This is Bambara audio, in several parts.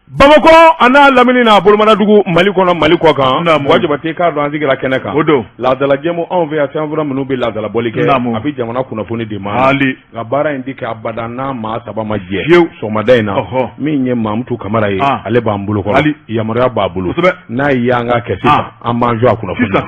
Bamako ana lamini na bolomanadugu Mali kɔnɔ Mali kɔ kan wajibate k'a dɔn an sigira kɛnɛ kan laadala jɛmu anw fɛ yan sanfura minnu bɛ laadala bɔli kɛ a bɛ jamana kunnafoni de ma nka baara in di kɛ abada n'a maa saba ma jɛ sɔgɔmada in na min ye Mamutu Kamara ye ale b'an bolo kɔrɔ yamaruya b'a bolo n'a ye an ka kɛ sisan an b'an jɔ a kunnafoni na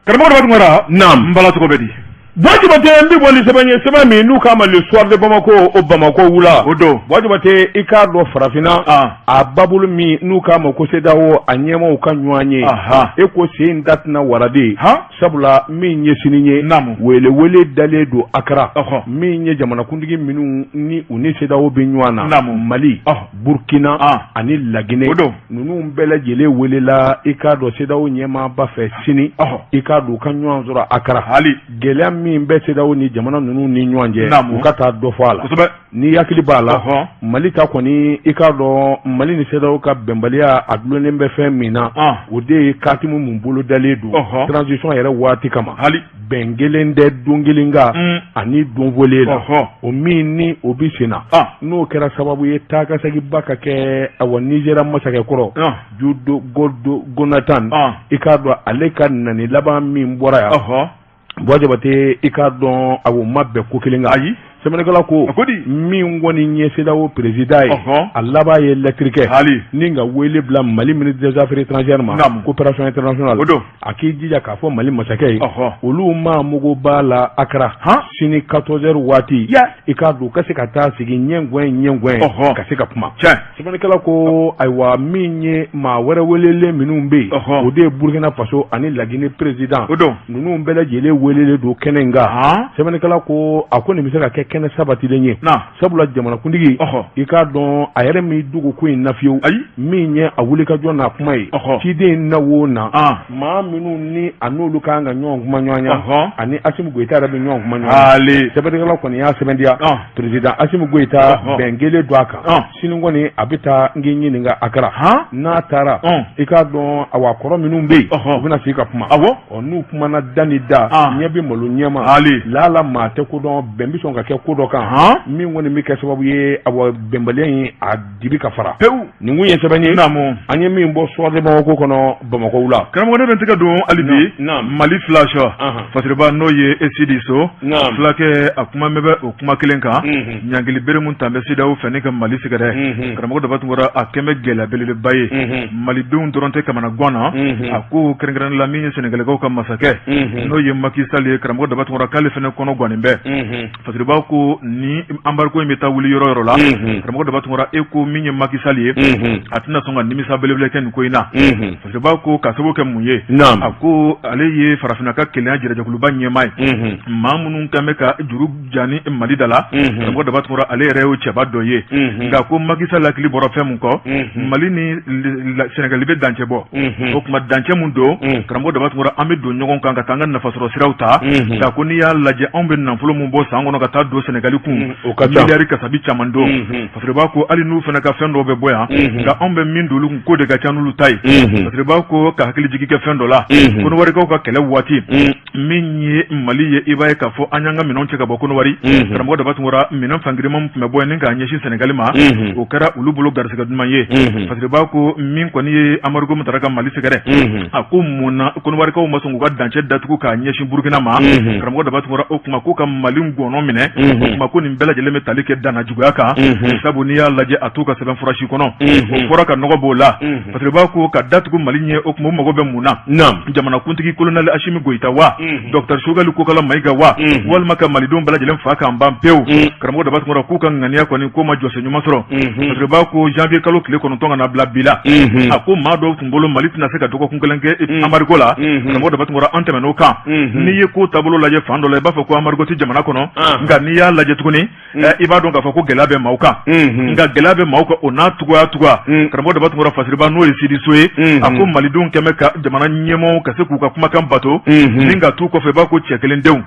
karamɔgɔ dɔ tuma naam n bala cogo bɛ di Wajibate mbi boli sɛbɛn min n'u k'a ma le soir de Bamako o Bamako wula o don wajibate i k'a dɔn farafinna a babulu min n'u k'a ma ko CEDEAO a ɲɛmaw ka ɲɔgɔn ye e ko sen datina warade sabula min ye sini ye wele dalen don Akara min ye jamanakuntigi minnu ni u ni CEDEAO bɛ ɲɔgɔn na Mali Burkina ani Laginɛ ninnu bɛɛ lajɛlen welela i k'a dɔn CEDEAO ɲɛmaaba fɛ sini i k'a dɔn u ka ɲɔgɔn sɔrɔ Akara gɛlɛya min bɛ CEDEAO ni jamana ninnu ni ɲɔgɔn cɛ u ka taa dɔ fɔ a la ni hakili b'a la Mali ta kɔni i k'a dɔn Mali ni CEDEAO ka bɛnbaliya a dulonnen bɛ fɛn min na o de ye katimu mun bolo dalen don transition yɛrɛ waati kama bɛn kelen tɛ don kelen kan ani don volet la o min ni o bi senna n'o kɛra sababu ye taakasɛgiba ka kɛ awɔ Nigéria masakɛkɔrɔ Judo Jonathan i k'a dɔn ale ka nani laban min bɔra yan wajibate i k'a dɔn a ma bɛn ko kelen kan ayi sɛbɛnnikɛla ko min kɔni ɲɛ CEDEAO président ye a laban ye lettre kɛ ni ka wele bila Mali ministre des affaires étrangères ma coopération internationale a k'i jija k'a fɔ Mali masakɛ ye olu maa mugu b'a la Akara sini 14h waati i k'a dɔn ka se ka taa sigi ɲɛngwɛn ka se ka kuma sɛbɛnnikɛla ko ayiwa min ye maa wɛrɛ welelen minnu bɛ yen o de ye Burkina Faso ani Laginɛ président ninnu bɛɛ lajɛlen welelen don kɛnɛ in kan sɛbɛnnikɛla ko a ko nin bɛ se ka kɛ kɛnɛ sabatilen ye sabula jamanakuntigi i k'a dɔn a yɛrɛ min dugu ko in na fiyewu min ye a wulikajɔ n'a kuma ye ciden na o na maa minnu ni a n'olu kan ka ɲɔgɔn kuma ɲɔgɔnya ani Assimi Goïta yɛrɛ bɛ ɲɔgɔn kuma ɲɔgɔnya sɛbɛnnikɛla kɔni y'a sɛbɛntiya président Assimi Goïta bɛn kelen don a kan sini kɔni a bɛ taa n k'i ɲininka Akara n'a taara i k'a dɔn awa kɔrɔ minnu bɛ yen u bɛna sigi ka kuma n'u kumana da ni da ɲɛ bɛ malo ɲɛma lala maa tɛ ko dɔn bɛn bɛ sɔn ka kɛ ko dɔ kan min kɔni bɛ kɛ sababu ye awa bɛnbaliya in a dibi ka fara pewu nin kun ye sɛbɛn ye an ye min bɔ soir de Bamako kɔnɔ Bamako la karamɔgɔ ne bɛ tɛgɛ don hali bi Mali flash fasiriba n'o ye Esidi So fulakɛ a kuma mɛ bɛ o kuma kelen kan ɲankili bere mun tan bɛ CEDEAO fɛ ne ka Mali sɛgɛrɛ karamɔgɔ daba tun kɔrɔ a kɛmɛ gɛlɛya belebeleba ye malidenw dɔrɔn tɛ kamana gan na a ko kɛrɛnkɛrɛnnen la min ye Sénégalais ka masakɛ n'o ye Macky Sall ye karamɔgɔ daba tun kɔrɔ k'ale fɛnɛ kɔnɔ gannen bɛ fasiriba ko ni embargo in bɛ taa wuli yɔrɔ yɔrɔ la karamɔgɔ daba tun kɔrɔ e ko min ye Macky Sall ye a tɛna sɔn ka nimisa belebele kɛ nin ko in na fasiriba ko ka sababu kɛ mun ye a ko ale ye farafinna ka kelenya jɛrɛjɛkuluba ɲɛmaa ye maa minnu kan bɛ ka juru jani Mali da la karamɔgɔ daba tun kɔrɔ ale yɛrɛ y'o cɛba dɔ ye nka ko Macky Sall hakili bɔra fɛn mun kɔ Mali ni Sénégal bɛ dancɛ bɔ o tuma dancɛ mun don karamɔgɔ daba tun kɔrɔ an bɛ don ɲɔgɔn kan ka taa an ka nafasɔrɔ siraw ta nka ko n'i y'a lajɛ anw bɛ nafolo mun bɔ san kɔnɔ ka taa don Sénégal kun miliyari kasabi caman don fasiriba ko hali n'u fana ka fɛn dɔw bɛ bɔ yan nka anw bɛ min don olu kun ko de ka ca n'olu ta ye fasiriba ko ka hakili jigi kɛ fɛn dɔ la Konowari-kaw ka kɛlɛ waati min ye Mali ye i b'a ye k'a fɔ an y'an ka minɛnw cɛ ka bɔ Konowari karamɔgɔ daba tun kɔrɔ minɛn fangiriman tun bɛ bɔ yen ni k'a ɲɛsin Sénégal ma o kɛra olu bolo garisɛgɛ duman ye fasiriba ko min kɔni ye Amadu Gomi Tara ka Mali sɛgɛrɛ a ko mun na Konowari-kaw ma sɔn k'u ka dancɛ datugu k'a ɲɛsin Burkina ma karamɔgɔ daba tun kɔrɔ o kuma k'u ka Mali gɔnɔ minɛ o kuma ko nin bɛɛ lajɛlen bɛ tali kɛ danna juguya kan sabu n'i y'a lajɛ a t'u ka sɛbɛn furasi kɔnɔ o fɔra ka nɔgɔ b'o la fasiriba ko ka datugu Mali ɲɛ o kuma o mago bɛ mun na jamanakuntigi colonel Assimi Goïta wa Dr Choguel Kokala Maïga wa walima ka malidenw bɛɛ lajɛlen fa k'an ban pewu karamɔgɔ daba tun kɔrɔ k'u ka ŋaniya kɔni k'o ma jɔsen ɲuman sɔrɔ fasiriba ko janvier kalo tile 9 ka na bila bi la a ko maa dɔw tun bolo Mali tɛna se ka dɔgɔkun kelen kɛ embargo la karamɔgɔ daba tun kɔrɔ an tɛmɛn'o kan n'i ye ko taabolo lajɛ fan dɔ la i b'a fɔ ko embargo tɛ jamana kɔnɔ nka n'i y'a lajɛ tuguni i b'a dɔn k'a fɔ ko gɛlɛya bɛ maaw kan nka gɛlɛya bɛ maaw kan o n'a tuguya karamɔgɔ daba tun kɔrɔ fasiriba n'o ye Sidi So ye a ko malidenw kɛmɛ ka jamana ɲɛmɔgɔw ka se k'u ka kumakan bato ni ka t'u kɔfɛ i b'a ko cɛ kelen denw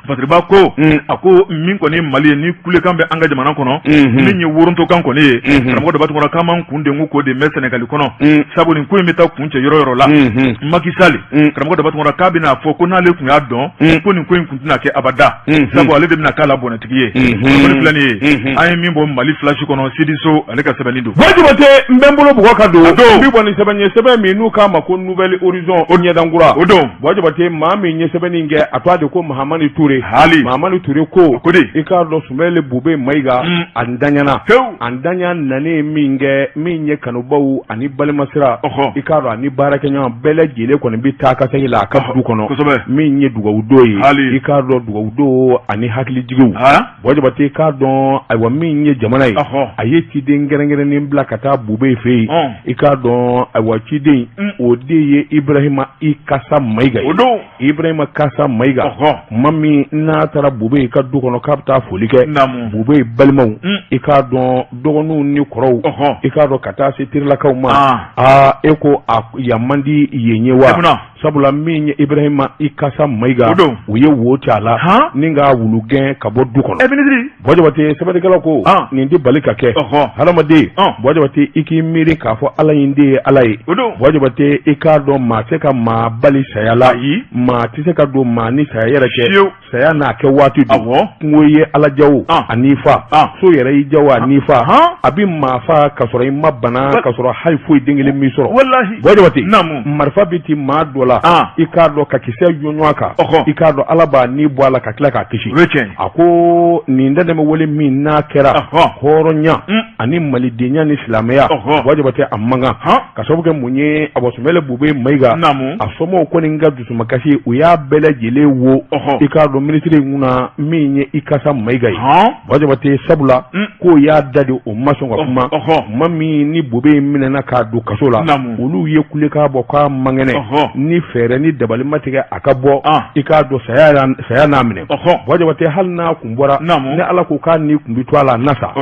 fasiriba ko a ko min kɔni Mali ye ni kulekan bɛ an ka jamana kɔnɔ min ye worontokan kɔni ye karamɔgɔ daba tun kɔrɔ k'an m'an kun dengu k'o de mɛn Sénégal kɔnɔ sabu nin ko in bɛ taa kun cɛ yɔrɔ yɔrɔ la Macky Sall karamɔgɔ daba tun kɔrɔ k'a bɛna fɔ ko n'ale tun y'a dɔn ko nin ko in kun tɛna kɛ abada sabu ale de bɛna k'a la bɔnɛtigi ye ko filɛ nin ye an ye min bɔ Mali flash kɔnɔ Sidiso ale ka sɛbɛnni don Wajibate n bɛ n bolo bugɔ ka don bi bɔ ni sɛbɛn ye sɛbɛn min n'u k'a ma ko Nouvelle Horizon o ɲɛdankura o don Wajibate maa min ye sɛbɛnni kɛ a tɔgɔ de ko Mahamani Touré Mahamani Touré ko i k'a dɔn Sumɛlɛ Bube Mayiga a ntanyana a ntanya nanen min kɛ min ye kanubaw ani balimasira i k'a dɔn ani baarakɛɲɔgɔn bɛɛ lajɛlen kɔni bɛ taa ka segin la a ka du kɔnɔ min ye dugawudo ye i k'a dɔn dugawudo ani hakilijigiw Wajibate i k'a dɔn ayiwa min ye jamana ye a ye ciden kɛrɛnkɛrɛnnen bila ka taa Bube fɛ yen i k'a dɔn ayiwa ciden o de ye Ibrahima Ikasa Mayiga ye Ibrahima Kasa Mayiga ma min n'a taara Bube ka du kɔnɔ k'a bɛ taa foli kɛ Bube balimaw i k'a dɔn dɔgɔninw ni kɔrɔw i k'a dɔn ka taa se terilakaw ma e ko a man di yen ye wa sabula min ye Ibrahima Ikasa Mayiga u ye wo ci a la ni k'a wulu gɛn ka bɔ du kɔnɔ Wajibate sɛbɛnnikɛlaw ko nin tɛ bali ka kɛ hadamaden Wajibate i k'i miiri k'a fɔ Ala in de ye Ala ye Wajibate i k'a dɔn maa tɛ ka maa bali saya la maa tɛ se ka don maa ni saya yɛrɛ cɛ saya n'a kɛ waati don kungo ye Ala jaw ani fa so yɛrɛ y'i jaw ani fa a bɛ maa fa ka sɔrɔ i ma bana ka sɔrɔ hali foyi den kelen min sɔrɔ Wajibate marifa bɛ ti maa dɔ la i k'a dɔn ka kisɛ ɲɔɲɔ kan i k'a dɔn Ala b'a ni bɔ a la ka tila k'a kisi a ko nin dɛmɛ wale min n'a kɛra hɔrɔnya ani malidenya ni silamɛya Wajibate a mankan ka sababu kɛ mun ye a Sumɛlɛ Bube Mayiga a somɔgɔw kɔni ka dusumakasi u y'a bɛɛ lajɛlen wo i k'a dɔn minisiri kunna min ye Ikasa Mayiga ye Wajibate sabula k'o y'a da de o ma sɔn ka kuma ma min ni Bube minɛna k'a don kaso la olu ye kulekan bɔ k'a mangɛnɛ ni fɛɛrɛ ni dabali ma tigɛ a ka bɔ i k'a dɔn saya n'a minɛ Wajibate hali n'a kun bɔra ni Ala ko k'a ni kun bi to a la nasa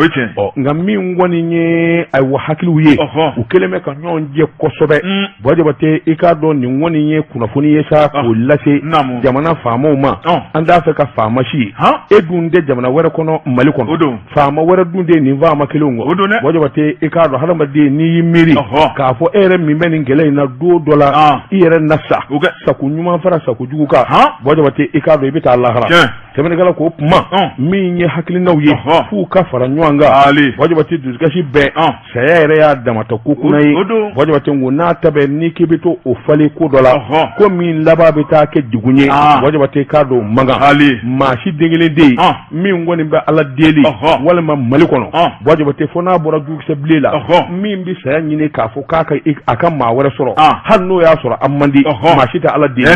nka min kɔni ye ayiwa hakiliw ye u kɛlen bɛ ka ɲɔgɔn jɛ kosɛbɛ Wajibate i k'a dɔn nin kɔni ye kunnafoni ye sa k'o lase jamana faamaw ma an t'a fɛ ka faama si ye e dun tɛ jamana wɛrɛ kɔnɔ Mali kɔnɔ faama wɛrɛ dun tɛ nin faama kelenw kɔ Wajibate i k'a dɔn hadamaden n'i y'i miiri k'a fɔ e yɛrɛ min bɛ nin kɛlɛ in na don dɔ la i yɛrɛ na sa sago ɲuman fara sago jugu kan Wajibate i k'a dɔn i bɛ taa lahara sɛbɛnnikɛla ko kuma min ye hakilinaw ye f'u ka fara ɲɔgɔn kan Wajibate dusukasi bɛɛ saya yɛrɛ y'a damata ko kunna ye Wajibate ngo n'a ta bɛ n'i k'i bɛ to o falen ko dɔ la ko min laban bɛ taa kɛ degun ye Wajibate k'a dɔn mankan maa si den kelen den min kɔni bɛ Ala deli walima Mali kɔnɔ Wajibate fo n'a bɔra jukisɛ bilen la min bɛ saya ɲini k'a fɔ k'a a ka maa wɛrɛ sɔrɔ hali n'o y'a sɔrɔ a man di maa si tɛ Ala deli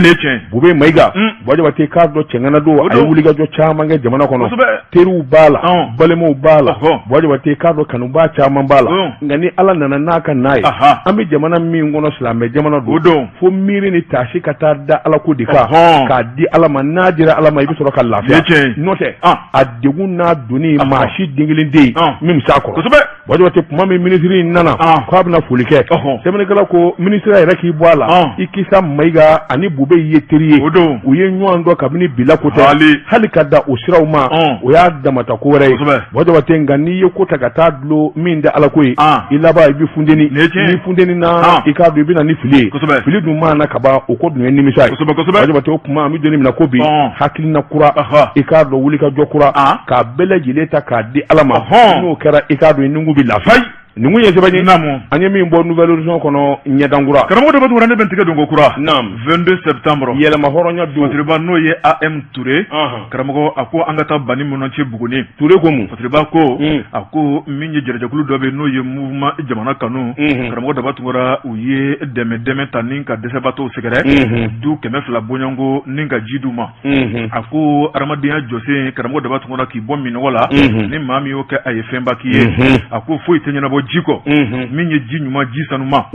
Bube Mayiga Wajibate k'a dɔn cɛŋana don a ye wulikajɔ caman kɛ jamana kɔnɔ teriw b'a la balimaw b'a la Wajibate k'a dɔn kanuba caman b'a la nka ni Ala nana n'a ka n'a ye an bɛ jamana min kɔnɔ silamɛ jamana don fo miiri ni taasi ka taa da Ala ko de kan k'a di Ala ma n'a dira Ala ma i bɛ sɔrɔ ka lafiya n'o tɛ a degun n'a donni maa si den kelen den min bɛ s'a kɔrɔ Wajibate kuma min minisiri nana k'a bɛna foli kɛ sɛbɛnnikɛla ko minisiri yɛrɛ k'i bɔ a la Ikisa Mayiga ani Bube ye teri ye u ye ɲɔgɔn dɔn kabini bila ko tɛ hali ka da o siraw ma o y'a damata ko wɛrɛ ye Wajibate nka n'i ye ko ta ka taa dulon min tɛ Ala ko ye i laban i bɛ funteni ni funteni na i k'a dɔn i bɛ na ni fili ye fili dun mana ka ban o ko dun ye nimisa ye Wajibate o kuma an bɛ donni minɛ ko bi hakilina kura i k'a dɔn wulikajɔ kura k'a bɛɛ lajɛlen ta k'a di Ala ma n'o kɛra i k'a dɔn i nugu bɛ lafiya nin kun ye sɛbɛn ye an ye min bɔ Nouvelle Horizon kɔnɔ ɲɛdankura karamɔgɔ de bɛ tugura ne bɛ tigɛ donko kura 22 septembre yɛlɛma hɔrɔnya don Fatriba n'o ye AM Touré karamɔgɔ a ko an ka taa Bani Mɔnɔnci Buguni Touré ko mun Fatriba ko a ko min ye jɛrɛjɛkulu dɔ bɛ n'o ye mouvement jamana kanu karamɔgɔ daba tugura u ye dɛmɛ ta ni ka dɛsɛbaatɔw sɛgɛrɛ du 200 bɔɲɔngo ni ka ji d'u ma a ko adamadenya jɔsen karamɔgɔ daba tugura k'i bɔ minɔgɔ la ni maa min y'o kɛ a ye fɛnba k'i ye a ko foyi tɛ ɲɛnabɔ jiko min ye ji ɲuman ji sanuma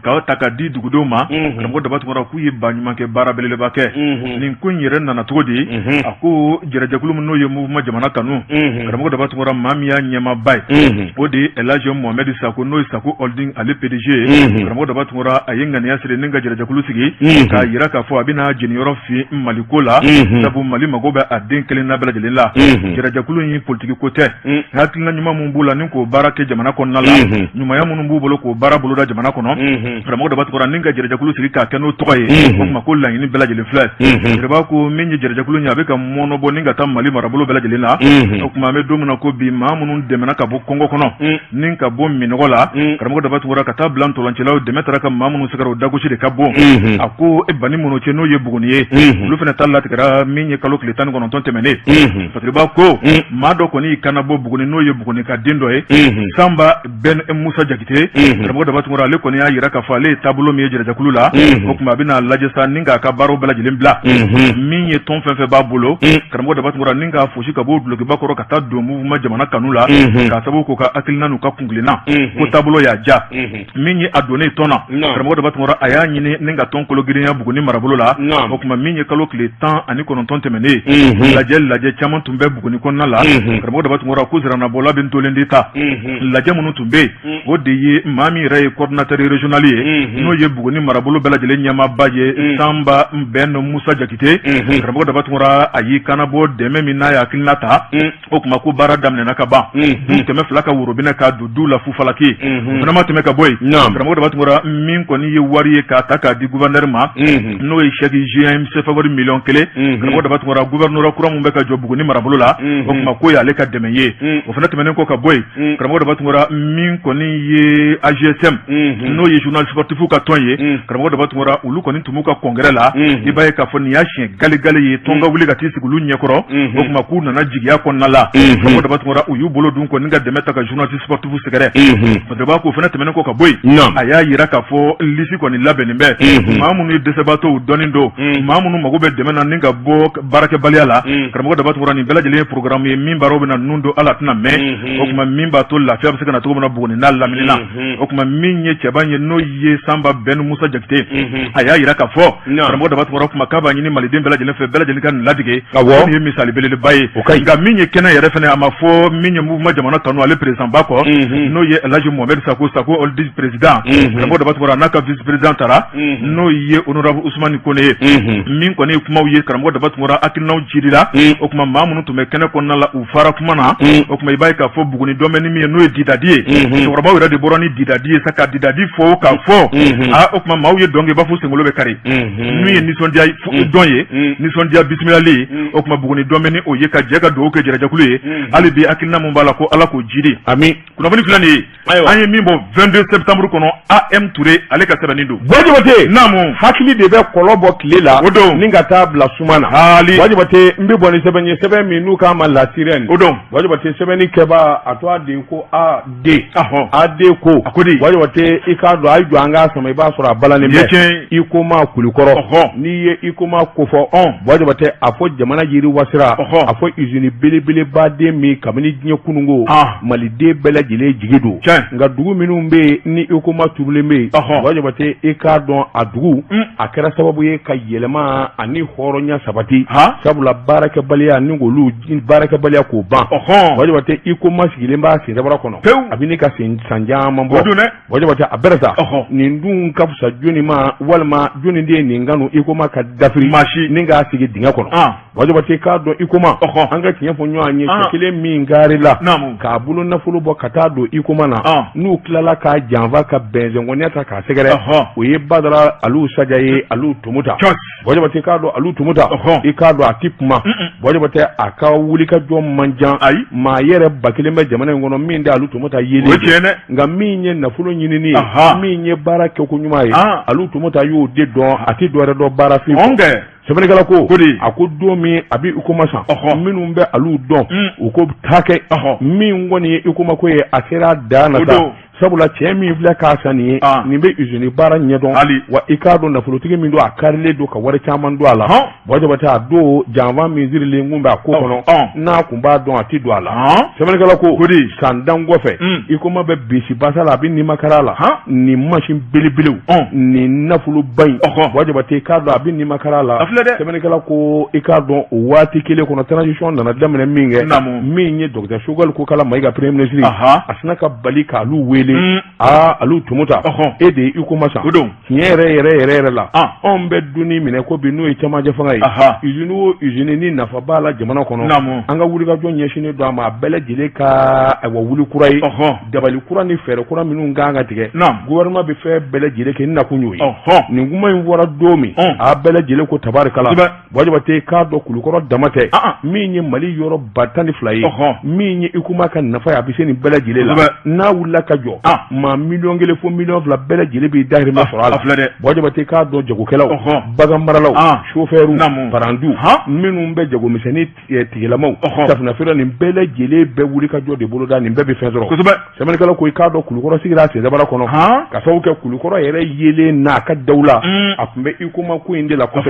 k'aw ta ka di dugudenw ma karamɔgɔ daba tugura k'u ye ba ɲuman kɛ baara belebeleba kɛ nin ko in yɛrɛ nana cogo di a ko jɛrɛjɛkulu min n'o ye mouvement jamana kanu karamɔgɔ daba tugura maa min y'a ɲɛmaaba ye o de ye Elhadji Mohamed Sako n'o ye Sako Holding ale PDG ye karamɔgɔ daba tugura a ye ŋaniya siri ni ka jɛrɛjɛkulu sigi k'a yira k'a fɔ a bɛna jeniyɔrɔ fi Mali ko la sabu Mali mago bɛ a den kelen na bɛɛ lajɛlen la jɛrɛjɛkulu in politiki ko tɛ hakilina ɲuman min b'u la ni k'o baara kɛ jamana kɔnɔna la nyuma ya munun b'u bolo ko baara bolo da jamana kɔnɔ karamɔgɔ daba tukura nin ka jɛrɛjɛkulu sigi k'a kɛ n'o tɔgɔ ye o kuma ko laɲini bɛɛ lajɛlen filɛ yɛrɛ b'a ko min ye jɛrɛjɛkulu ɲɛ a bɛ ka mɔnɔbɔ ni ka taa Mali marabolo bɛɛ lajɛlen la o kuma an bɛ don min na ko bi maa minnu dɛmɛna ka bɔ kɔngɔ kɔnɔ ni ka bɔ minɔgɔ la karamɔgɔ daba tukura ka taa bila ntɔlancilaw dɛmɛ taara ka maa minnu sigara o dagosi de ka bon a ko bani minnu cɛ n'o ye Buguni ye olu fana ta latigɛra min ye kalo tile 19 tɛmɛnen Fatriba ko maa dɔ kɔni kana bɔ Buguni n'o ye Buguni ka den dɔ ye Samba Ben Musa Jakite karamɔgɔ daba tukura ale kɔni y'a yira k'a fɔ ale ye taabolo min ye jɛrɛjɛkulu la o kuma a bɛna lajɛ sa ni k'a ka baaraw bɛɛ lajɛlen bila min ye tɔn fɛn fɛn b'a bolo karamɔgɔ daba tukura ni k'a fosi ka bɔ dulokiba kɔrɔ ka taa don mouvement jamana kanu la k'a sababu k'o ka hakilina n'u ka kunkilenna ko taabolo y'a ja min ye a donnen tɔn na karamɔgɔ daba tukura a y'a ɲini ni ka tɔn kolo girinya Buguni marabolo la o kuma min ye kalo tile 19 tɛmɛnen lajɛ caman tun bɛ Buguni kɔnɔna la karamɔgɔ daba tukura ko siranabɔla bɛ ntolen de ta lajɛ minnu tun bɛ yen o de ye maa min yɛrɛ ye coordinateur régional ye n'o ye Buguni marabolo bɛɛ lajɛlen ɲɛmaaba ye Samba Ben Musa Jakite karamɔgɔ daba tukura a y'i kanabɔ dɛmɛ min n'a ye hakilina ta o kuma ko baara daminɛna ka ban du tɛmɛ fila ka worobinɛ k'a don du la Fufalaki o fana ma tɛmɛ ka bɔ yen karamɔgɔ daba tukura min kɔni ye wari ye k'a ta k'a di gouverneur ma n'o ye chèque GMC favori $1 karamɔgɔ daba tukura gouverneur kura min bɛ ka jɔ Buguni marabolo la o kuma ko y'ale ka dɛmɛ ye o fana tɛmɛnen kɔ ka bɔ yen karamɔgɔ daba tukura min kɔni ye AGSM n'o ye journal sportif ka tɔn ye karamɔgɔ daba tukura olu kɔni tun b'u ka congrès la i b'a ye k'a fɔ nin y'a siɲɛ galigale ye tɔn ka wuli ka t'i sigi olu ɲɛkɔrɔ o kuma k'u nana jigiya kɔnɔna la karamɔgɔ daba tukura u y'u bolo dun kɔni ka dɛmɛ ta ka journaliste sportif sɛgɛrɛ Fatriba ko fana tɛmɛnen kɔ ka bɔ yen a y'a yira k'a fɔ lisi kɔni labɛnnen bɛ maa minnu ye dɛsɛbaatɔw dɔnnen don maa minnu mago bɛ dɛmɛ na ni ka bɔ baarakɛbaliya la karamɔgɔ daba tukura nin bɛɛ lajɛlen ye programme ye min baaraw bɛna nun don ala tɛna mɛn o kuma min b'a to lafiya bɛ se ka na cogo min na Buguni n'a laminina o kuma min ye cɛba ye n'o ye Samba Ben Musa Jakite a y'a yira k'a fɔ karamɔgɔ daba tukura kuma k'a b'a ɲini maliden bɛɛ lajɛlen fɛ bɛɛ lajɛlen ka nin ladige nin ye misali belebeleba ye nka min ye kɛnɛ yɛrɛ fɛnɛ a ma fɔ min ye mouvement jamana kanu ale président ba kɔ n'o ye Elhaji Mohamed Sako olu président karamɔgɔ daba tukura n'a ka vice président taara n'o ye honorable Ousmane Kone ye min kɔni ye kumaw ye karamɔgɔ daba tukura hakilinaw jirila o kuma maa minnu tun bɛ kɛnɛ kɔnɔna la u fara kuma na o kuma i b'a ye k'a fɔ Buguni dɔnbɛnni min ye n'o ye Didadi ye cɛkɔrɔbaw yɛrɛ de bɔra ni Didadi ye sa ka Didadi fɔ k'a fɔ o kuma maaw ye dɔnkɛ i b'a fɔ senkolo bɛ kari n'u ye nisɔndiya dɔn ye nisɔndiya bisimilali ye o kuma Buguni dɔnbɛnni o ye ka jɛ ka dugawu kɛ jɛrɛjɛkulu ye hali bi hakilina mun b'a la ko Ala k'o jidi kunnafoni filɛ nin ye an ye min bɔ 22 septembre kɔnɔ AM Touré ale ka sɛbɛnni don Wajibate naamu hakili de bɛ kɔlɔ bɔ tile la o don ni ka taa bila suma na Wajibate n bɛ bɔ ni sɛbɛn ye sɛbɛn min n'u k'a ma lasirɛn o don Wajibate sɛbɛnni kɛba a to a den ko AD AD ko a ko di Wajibate i k'a dɔn a ye jɔ an k'a sama i b'a sɔrɔ a balannen bɛ i ko ma kulikɔrɔ n'i ye i ko ma ko fɔ Wajibate a fɔ jamana yiri wasira a fɔ usine belebeleba den min kabini diɲɛ kununko maliden bɛɛ lajɛlen jigi don nka dugu minnu bɛ yen ni i ko ma turulen bɛ yen Wajibate i k'a dɔn a dugu a kɛra sababu ye ka yɛlɛma ani hɔrɔnya sabati sabula baarakɛbaliya ni k'olu baarakɛbaliya k'o ban Wajibate i ko ma sigilen b'a sen dabara kɔnɔ a bɛ ne ka san caman bɔ Wajibate a bɛrɛ sa nin dun ka fisa jɔnni ma walima jɔnni de ye nin kanu i ko ma ka dafiri ni k'a sigi dingɛ kɔnɔ Wajibate k'a dɔn i ko ma an ka tiɲɛ fɔ ɲɔgɔn ye cɛ kelen min gari la k'a bolo nafolo bɔ ka taa don i ko ma na n'u tilala k'a janfa ka bɛnzɛnkɔniya ta k'a sɛgɛrɛ o ye Badara Alu Saja ye Alu Tumuta Wajibate k'a dɔn Alu Tumuta i k'a dɔn a ti kuma Wajibate a ka wulikajɔ man jan maa yɛrɛ ba kelen bɛ jamana in kɔnɔ min de Alu Tumuta yeli nka min ye nafolo ɲinini ye min ye baara kɛ ko ɲuman ye Alu Tumuta y'o de dɔn a ti dɔwɛrɛ dɔn baara fin sɛbɛnnikɛla ko a ko don min a bɛ Ikoma san minnu bɛ Alu dɔn u ko taa kɛ min kɔni ye Ikoma ko ye a sera dan na sa sabula cɛ min filɛ k'a san nin ye nin bɛ usine baara ɲɛdɔn wa i k'a dɔn nafolotigi min don a karilen don ka wari caman don a la Wajibate a don janfa min sirilen kun bɛ a ko kɔnɔ n'a kun b'a dɔn a ti don a la sɛbɛnnikɛla ko san dan kɔfɛ Ikoma bɛ bisi basa la a bɛ nimakara la nin machine belebelew nin nafoloba in Wajibate k'a dɔn a bɛ nimakara la sɛbɛnnikɛla ko i k'a dɔn o waati kelen kɔnɔ transition nana daminɛ min kɛ min ye Dr Choguel ko kala Mayiga premier ministre a sina ka bali k'alu wele wele alu tumuta e de ikuma sa yere la on be duni mine ko bi no e chama je fanga usine ni nafa bala jamana kono anga wuli ka jo nyeshine do ama bele jele ka wa wuli kurai dabali kura ni fere kura minu nganga tige gouvernement be fe bele jele ke na kunyoyi ni nguma wora domi a bele jele ko tabarakala wajiba te ka do kulukoro damate minyi mali yoro batani fly minyi ikuma kan nafa ya biseni bele jele la na wula ka jo ma million gele fo million la bele jele bi dahri ma sala wajiba te ka do jago kelaw bagam maralaw chauffeur parandu minu be jago miseni tigela maw tafna fira ni bele jele be wuli ka jo de boloda ni be be fezoro semene kala ko ka do kulukoro sigira se dabara kono ka sawu ke kulukoro yere yele na ka dawla akumbe ikuma ku inde la ko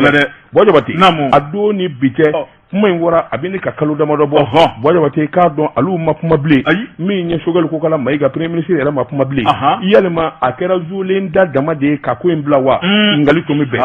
wajiba te adoni bite kuma wora abini ka kalu dama do bo boja wate ka don alu mapuma ble mi nye shogal ko kala mai ga premier ministre era mapuma ble iyalema akera zulen da dama de ka ko embla wa ngali to mi be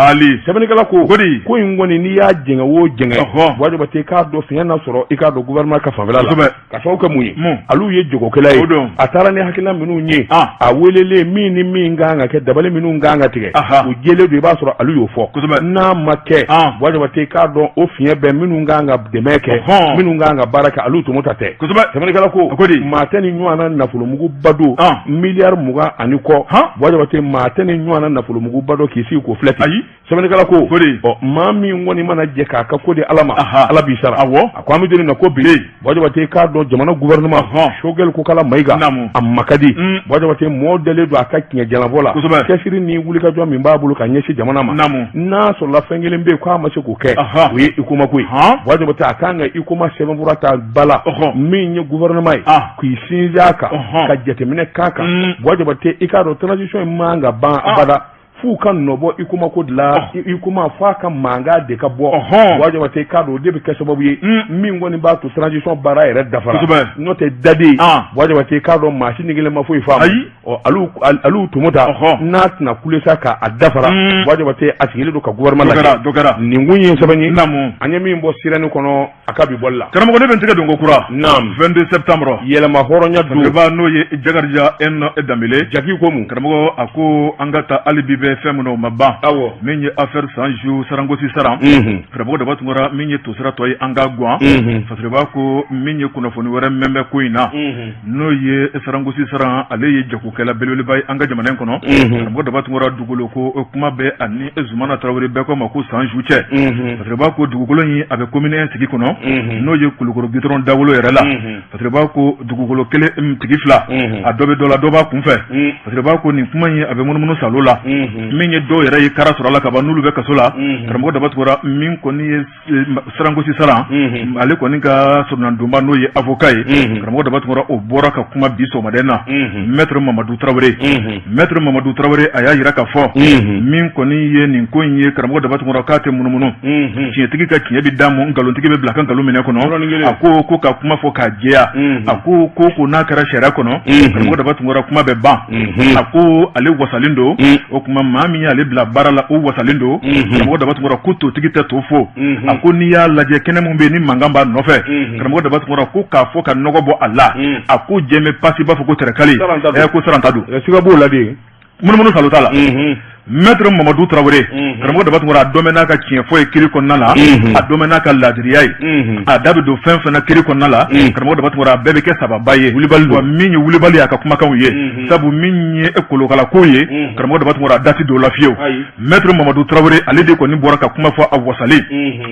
sebene kala ko ko ngoni ni ya jenga wo jenga boja wate ka do finya na soro e ka do gouvernement ka favela la ka so ka munyi alu ye jogo kala yi atara ne hakina minu nye awelele mi ni mi nganga ke dabale minu nganga tige o jele do ba soro alu yo fo na make boja wate ka do o finya be minu nganga demeke minu nganga baraka alu to mutate semene kala ko matani nywana na fulumugu bado milliard muga aniko waje bate matani nywana na fulumugu bado kisi ko fleti semene kala ko mami ngoni mana je ka ko de alama ala bisara akwami de na ko bi waje bate ka do jamana gouvernement shogel ko kala maiga amma kadi waje bate modele do akakinya janavola kesiri ni wulika jo mi babulu ka nyeshi jamana ma na so la fengele mbe ko amache ko ke wi ikuma ko waje bata akanga ikuma 7 burata bala minye gouvernement ku isinja ka jete mine kaka waje bate ikaro transition manga ba abada fu kan nobo ikuma ko dla ikuma fa kan manga de ka bo waje bate kado de be ka sababu yi min ngoni ba to transition bara ere dafara note dadi waje bate kado machine ngile ma fu fa alu tumuta nat na kulesa ka adafara waje bate asigile do ka gouvernement la dogara ni ngunyi sabani anyami mbo sirani kono akabi bolla karamo ko de bentega dongo kura 22 septembre yela ma horonya do ba no ye jagarja en edamile jaki ko mu karamo ako angata alibibe femuno maba menye affaire 100 jours sarangosi saram karamo de batungora menye to sara toy anga gwa fatreba ko menye kuna foni wara membe ko ina no ye sarangosi saram ale ye jaku kala belele bay anga jamanen kono karamo de batungora dugulo ko kuma be ani ezumana trawre be ko mako 100 jours che fatreba ko dugulo yi abe commune tigi kono no ye kulukoro gitron dawolo yerela fatreba ko dugugolo kele tigi fla adobe dola doba kunfe fatreba ko ni kuma yi abe mono salola minye do yere kara sura la ka banulu be kasola karamo da batwara min ko ni sarango si sara ale ko ni ka surna ndumba no ye avocat karamo da batwara o bora ka kuma biso madena maître Mamadou Traoré aya yira ka fo min ko ni ye nin ko ye karamo da batwara ka te munumu ci tigi ka ci bi damu ngalon tigi be blakan kalu mene kono ako ko ka kuma fo ka jeya ako ko na kara shera kono karamo da batwara kuma be ba ako ale wasalindo o kuma mami ale bla barala o wasalindo karamo da batwara kuto tigi te tofo ako ni ya laje kene mo be ni mangamba nofe karamo da batwara ko ka fo ka nogo bo Allah ako jeme pasi ba fo ko terekali e ko sarantadu siga bo la de mun salutala maître Mamadou Traoré karamo da batungora domena ka kien foye kiri konnala a domena ka ladriyai a dabe do fen fena kiri konnala karamo da batungora bebe ke sababaye wulibali aka kuma kan ye sabu minye ekolo kala koye karamo da batungora dati do lafiyo maître Mamadou Traoré ale de ko ni bora ka kuma fo awasali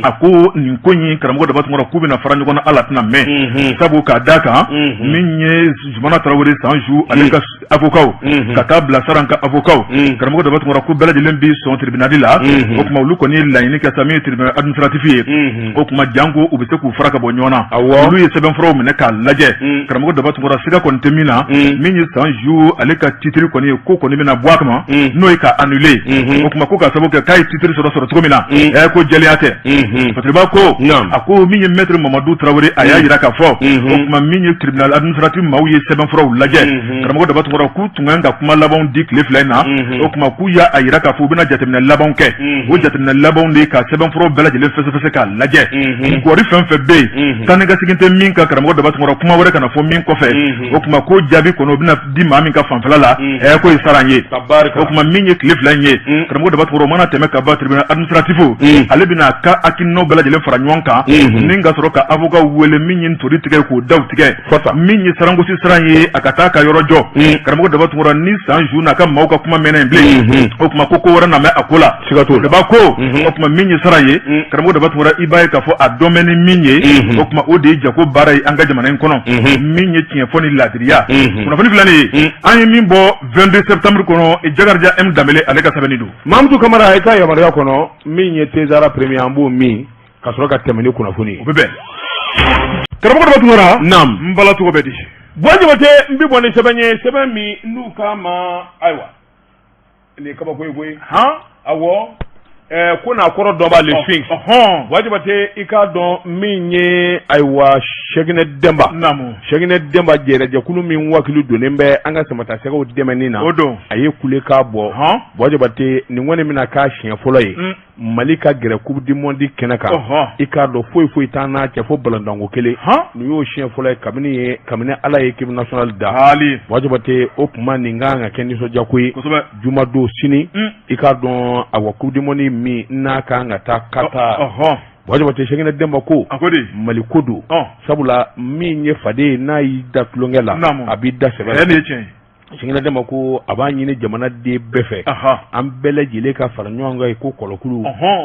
ako nin konyi karamo da batungora kubina faranyo kona alatna me sabu ka daka minye Jumana Traoré 100 jours ale ka avocat ka tabla saranka avocat karamo da batungora ko bela dilen bi son tribunal la o kuma lu ko ni la ni ka sami tribunal administratif o kuma jango u be se ku faraka bo nyona lu ye seben fro mene ka laje karamo da batu ngora siga kon temina minyi 100 jours ale ka titre ko ni ko ni bena boakma no e ka annuler o kuma ko ka sabo ka kai titre so tromina e ko jeliate patriba ko ako minyi maître Mamadou Traoré aya yira ka fo o kuma minyi tribunal administratif ma u ye seben fro laje karamo da batu ngora ku tunga kuma labon dik le flena o kuma ku ya a yira k'a fɔ u bɛna jateminɛ labanw kɛ o jateminɛ labanw de ka sɛbɛnfuraw bɛɛ lajɛlen fɛsɛfɛsɛ k'a lajɛ kɔɔri fɛn fɛn bɛ yen taa ni ka segin tɛ min ka karamɔgɔ Dabatuma kuma wɛrɛ kana fɔ min kɔfɛ o tuma ko jaabi kɔnɔ o bɛna di maa min ka fanfɛla la ko ye sara an ye o tuma min ye tile 2 in ye karamɔgɔ Dabatuma o mana tɛmɛ ka ba tribunal administratif ale bɛna a ka hakilinaw bɛɛ lajɛlen fara ɲɔgɔn kan ni ka sɔrɔ ka avocat wele min ye ntori tigɛ k'o daw tigɛ min ye sarangosi sara ye a ka taa ka yɔrɔ jɔ karamɔgɔ Dabatuma ni san ju n'a ka maaw ka kuma mɛnɛ in bilen o tuma ko wɛrɛ na mɛ a ko la daba ko o tuma min ye sara ye karamɔgɔ Dabatuma i b'a ye k'a fɔ a dɔn bɛ ni min ye o tuma o de ye jago baara ye an ka jamana in kɔnɔ min ye tiɲɛ fɔ ni laadiriya kunnafoni filanin ye an ye min bɔ 22 septembre kɔnɔ Jakarija M Danbele ale ka sɛbɛnni don Mamadou Kamara i ka yamaruya kɔnɔ min ye Tezara premier an b'o min ka sɔrɔ ka tɛmɛ ni kunnafoni o bɛ bɛn karamɔgɔ Dabatuma naam n bala tɔgɔ bɛ di Buwa Jabate n bɛ bɔ ni sɛbɛn ye sɛbɛn min n'u k'a ma ayiwa nin ye kabako ye koyi awɔ ko n'a kɔrɔ dɔ b'ale fin Buwa Jabate i k'a dɔn min ye ayiwa Sɛkinɛ Dɛnba Sɛkinɛ Dɛnba jɛrɛjɛkulu min wakili donnen bɛ an ka samatasɛgɛw dɛmɛni na a ye kulekan bɔ Buwa Jabate nin kɔni bɛna k'a siɲɛ fɔlɔ ye Mali ka gɛrɛ Coupe du Monde kɛnɛ kan i k'a dɔn foyi t'an n'a cɛ fo balantanko kelen nin y'o siɲɛ fɔlɔ ye kabini Ala ye équipe nationale da Buwa Jabate o tuma nin kan ka kɛ nisɔndiyako ye jumadon sini i k'a dɔn awa Coupe du Monde min n'a kan ka taa Qatar Buwa Jabate Sɛkinɛ Dɛnba ko Mali ko don sabula min ye faden n'a y'i da tulonkɛ la a b'i da sɛbɛn Sɛkinɛ Dɛnba ko a b'a ɲini jamanaden bɛɛ fɛ an bɛɛ lajɛlen ka fara ɲɔgɔn kan ko kɔlɔkulu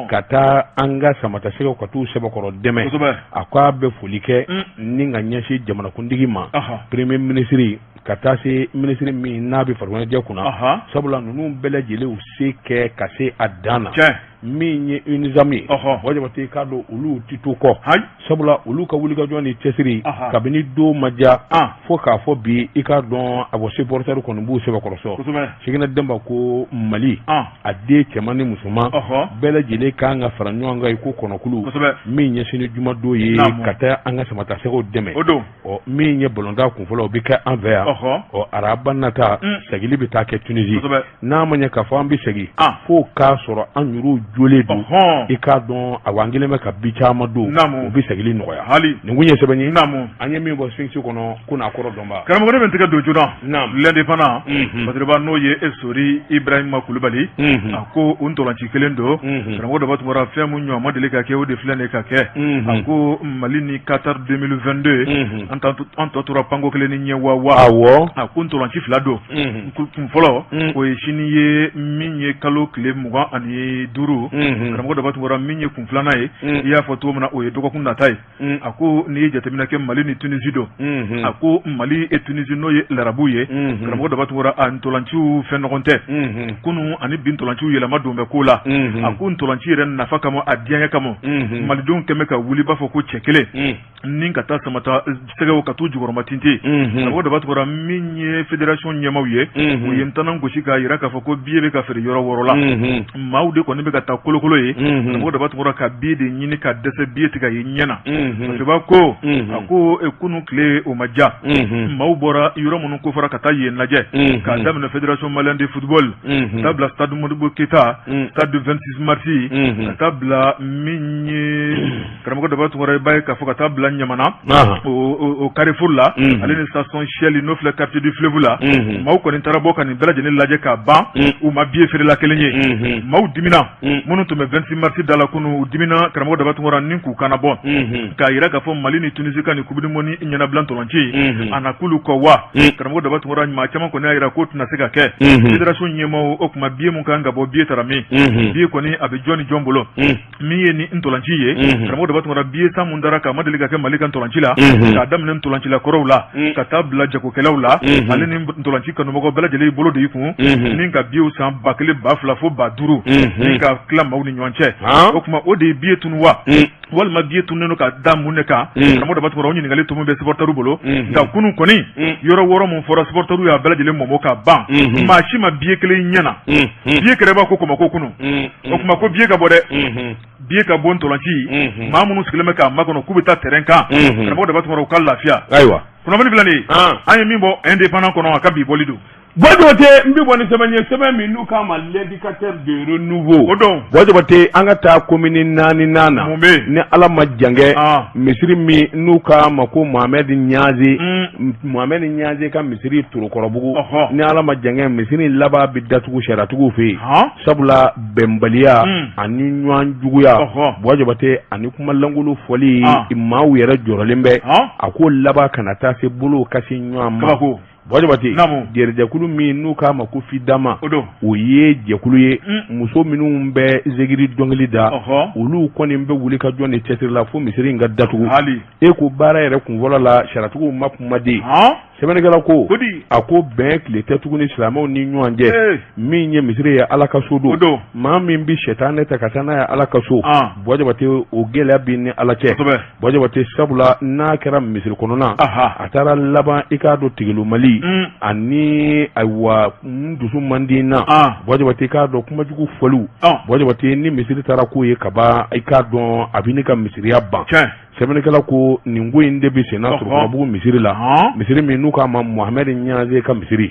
ka taa an ka samatasɛgɛw ka t'u sɛbɛkɔrɔ dɛmɛ a ko a bɛ foli kɛ ni ka ɲɛsin jamanakuntigi ma premier ministre ka taa se ministre min n'a bɛ farikoloɲɛnajɛ kunna sabula ninnu bɛɛ lajɛlen u se kɛ ka se a dan na min ye UNISAM ye Buwa Jabate k'a dɔn olu ti to kɔ sabula olu ka wulikajɔ ni cɛsiri kabini don ma ja fo k'a fɔ bi i k'a dɔn a bɔ supporter kɔni b'u sɛbɛkɔrɔsɔ Sɛkinɛ Dɛnba ko Mali a den cɛman ni musoman bɛɛ lajɛlen kan ka fara ɲɔgɔn kan ko kɔnɔkulu min ɲɛsin ni jumadon ye ka taa an ka samatasɛgɛw dɛmɛ min ye balontan kunfɔlɔ o bɛ kɛ an fɛ yan araba nata segili bɛ taa kɛ Tunisie n'a ma ɲɛ k'a fɔ an bɛ segin fo k'a sɔrɔ an yɛrɛw jolen don i k'a dɔn a an kelen bɛ ka bi caman don u bɛ segili nɔgɔya nin kun ye sɛbɛn ye an ye min bɔ Sphinx kɔnɔ ko n'a kɔrɔ dɔnba karamɔgɔ ne bɛ n tɛgɛ don joona l'indépendant Badiriba n'o ye Esori Ibrahima Kulubali a ko o ntolanci kelen don karamɔgɔ Dabatuma fɛn mun ɲɔgɔn ma deli ka kɛ o de filɛ nin ka kɛ a ko Mali ni Qatar 2022 an tɔ tora panko kelen ni ɲɛ wa a ko ntolanci 2 don kun fɔlɔ o ye sini ye min ye kalo tile 25 karamɔgɔ Dabatuma min ye kun 2nan ye i y'a fɔ cogo min na o ye dɔgɔkun nata ye a ko n'i ye jateminɛ kɛ Mali ni Tunisie don a ko Mali et Tunisie n'o ye larabu ye karamɔgɔ Dabatuma a ntolanciw fɛn ɲɔgɔn tɛ kunu ani bi ntolanciw yɛlɛma don bɛ ko la a ko ntolanci yɛrɛ nafa kama a diyaɲɛ kama malidenw kɛmɛ ka wuli b'a fɔ ko cɛ kelen ni ka taa samata sɛgɛw ka t'u jukɔrɔma tinte karamɔgɔ Dabatuma min ye fédération ɲɛmaw ye u ye ntanan gosi k'a yira k'a fɔ ko billet bɛ ka feere yɔrɔ 6 la maaw de kɔni bɛ ka taa kolokolo ye karamɔgɔ Dabatuma ka billet de ɲini ka dɛsɛ billet tigɛ ye ɲɛna Badiriba ko a ko kunu tile o ma ja maaw bɔra yɔrɔ minnu ko fɔra ka taa yen lajɛ k'a daminɛ fédération malienne de football ka taa bila stade Modibo Keita stade du 26 mars ka taa bila min ye karamɔgɔ Dabatuma i b'a ye k'a fɔ ka taa bila Ɲamana o Carrefour la ale ni station Shell n'o filɛ quartier du fleuve la maaw kɔni taara bɔ ka nin bɛɛ lajɛlen lajɛ k'a ban u ma billet feerela kelen ye maaw dimina minnu tun bɛ 26 mars da la kunu u dimina karamɔgɔ Dabatuma ni k'u kana bɔ k'a yira k'a fɔ Mali ni Tunisie ka nin Coupe du Monde ɲɛnabila ntolanci a na k'ulu kɔ wa karamɔgɔ Dabatuma maa caman kɔni y'a yira k'o tɛna se ka kɛ fédération ɲɛmaaw o tuma billet mun kan ka bɔ billet taara min billet kɔni a bɛ jɔn ni jɔn bolo min ye ni ntolanci ye karamɔgɔ Dabatuma billet san mun dara k'a ma deli ka kɛ Mali ka ntolanci la k'a daminɛ ntolancila kɔrɔw la ka taa bila jagokɛlaw la ale ni ntolanci kanumɔgɔ bɛɛ lajɛlen bolo de y'i kun ni ka billet san 1000 2000 fo 5000 ni ka tila maaw ni ɲɔgɔn cɛ o tuma o de ye billet tunu wa walima billet tununen don ka da mun de kan karamɔgɔ Dabatuma o ɲininkali tun bɛ supporteru bolo nka kunu kɔni yɔrɔ 6 mun fɔra supporteru y'a bɛɛ lajɛlen mɔmɔ ka ban maa si ma billet kelen ɲɛna billet kɛrɛ b'a ko Kɔmako kunu o tuma ko billet ka bɔ dɛ billet ka bɔ ntolanci maa minnu sigilen bɛ k'a makɔnɔ k'u bɛ taa terrain kan karamɔgɔ Dabatuma u ka lafiya kunnafoni filɛ nin ye an ye min bɔ indépendant kɔnɔ a ka bi bɔli don Bojote mbi boni sema minu kama l'éducateur de renouveau bojote angata commune nani nana ne ala majange misiri mi nuka mako Mohamed Nyazi ka misiri turukorobugu ne ala majange misiri laba bidatugu sharatugu fe sabula bembaliya ani nywan juguya bojote ani kuma langulu foli imawu yere jorolembe ako laba kanata se bulu kasi nywan Wajabati jekulu minu kama kufidama oye jekulu ye muso minu mbe zegiri dongli da ulu koni mbe wulika joni tetrila fu misiri nga datugu eko bara yere kunvola la sharatugu mapumadi sebenegala ko ako ben kile tetugu ni islamo ni nyanje minye misiri ya alaka sodo mami mbi shetane takatana ya alaka so wajabati ogela bin alache wajabati sabula na kera misiri konona atara laba ikado tigilu mali ani aywa ndusu mandina wajabati ka do kuma jugu folu wajabati ni misiri tara ko ye kaba ikado abinika misiri abba sebenekala ko ningo inde be sena to ko bugu misiri la misiri mi nuka ma Mohamed Nyaze ka misiri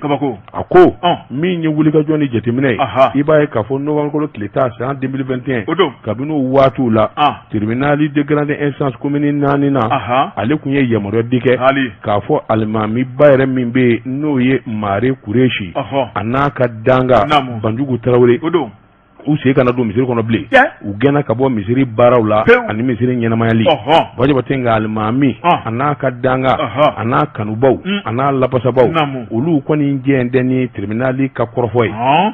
ako mi nyi wuli ka joni jetimine ibaye ka fo no ko kleta en 2021 kabino watu la tribunal de grande instance commune nani na ale kunye yamoro dike ka fo almami bayre mimbe no ye mare kureshi anaka danga banjugu tarawre use kana do misiri kono ble ugena kabo misiri barawla ani misiri nyenamayali waje batenga almami anaka danga anaka nubaw ana lapasabaw ulu koni ngende ni tribunali ka korfoy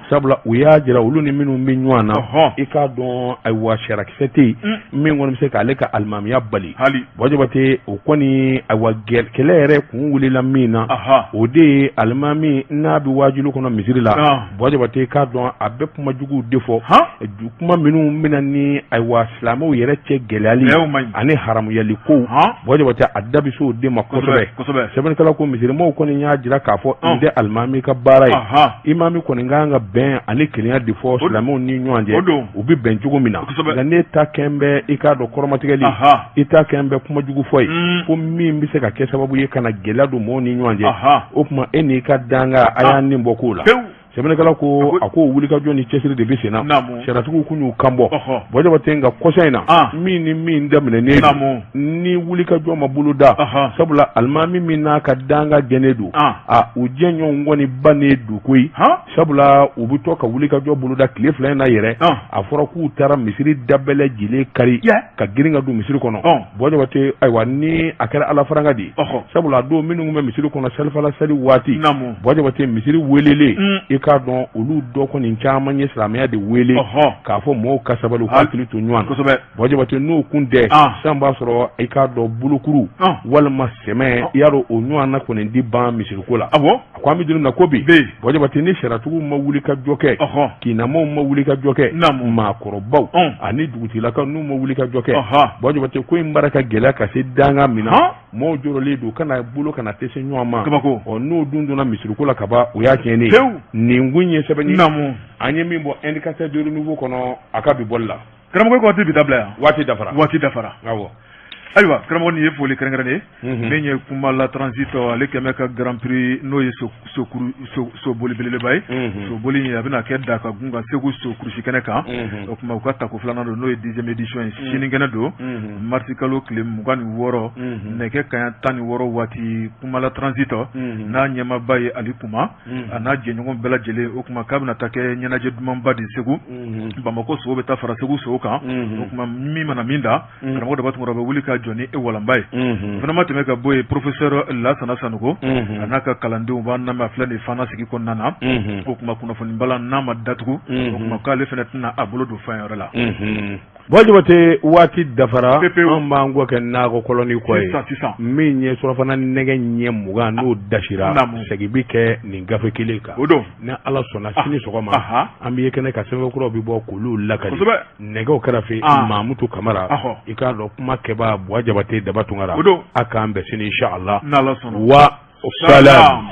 sabla uya jira ulu ni minu minywana ika don ay wa sharakiseti min won mse ka leka almami yabali waje bate ukoni ay wa kelere kun wuli la mina ode almami nabi wajulu kono misiri la waje bate ka don abep majugu defo kuma minu minani aywa islamu yere che gelali ani haramu yaliko boje wata adabi so de makosobe seben kala ko misiri mo ko ni nya jira ka fo inde almami ka barai imami ko nganga ben ani kenya de fo islamu ni nyanje ubi ben jugo mina ngane ta kembe ikado koromatigeli ita kembe kuma jugu foi ko mi mbise ka ke sababu ye kana geladu mo ni nyanje o kuma eni ka danga aya ni mbokula sebenekala ko ako wulika joni chesiri de bisena sharatugu kunyu kambo boje batenga kosaina min damne ne ni wulika joma buluda sabula almami minna ka danga genedu ujenyo ngoni banedu koi sabula ubuto ka wulika jo buluda klefla na yere afora ku tara misiri dabele jile kari ka giringa du misiri kono boje bate aywa ni akara ala faranga di sabula do minu ngum misiri kono selfala sali wati boje bate misiri welele ka don olu do ko ni chama ni islamia de wele ka fo mo kasabalu hakili to nywan boje bate no kunde samba soro e ka do bulukuru wal maseme yaro o nywan na ko ni di ban misirikola kwa mi dinu na kobi boje bate ni sharatu ma wuli ka joke kina mo ma wuli ka joke ma korobaw ani duguti la ka no ma wuli ka joke boje bate ko imbaraka gela ka se danga mina mo joro le do kana bulu kana tese nyama o no dundu na misirikola kaba o ya kene ni ngunye sebeni namu anye mimbo indicateur de renouveau kono akabi bolla kramo ko tibi tabla wati dafara awo aywa kramo ni yefo le krengane menye kuma la transit le kemeka grand prix noye so boli belele bay so boli abina kedda ka gunga segu so krushi keneka kuma ukata ko flana do noye 10e edition shiningena do martikalo klem mugani woro neke kan tani woro wati kuma la transit na nyama bay alikuma ana jenyo bela jele okuma kabna take nyana je dumamba di segu bamako so beta fara segu so ka okuma mima na minda kramo do batu robe wulika Johnny e walambai vraiment te meka boy professeur la sana sanugo anaka kalande o banna ma flani fana sigi konnana ko kuma kuna foni bala na ma datugo ko kuma kale fenet na abulo do fa yorala bojo bate wati dafara amba ngo ken na ko koloni koy minye so fana nege nyemu ga no dashira segi bike ni gafe kileka na ala sona sini sokoma ambi yekene ka sengo kuro bi bo kulu lakali nege o karafi mamutu kamara ikalo kuma keba bojo bate dabatungara aka ambe sini insha Allah wa salam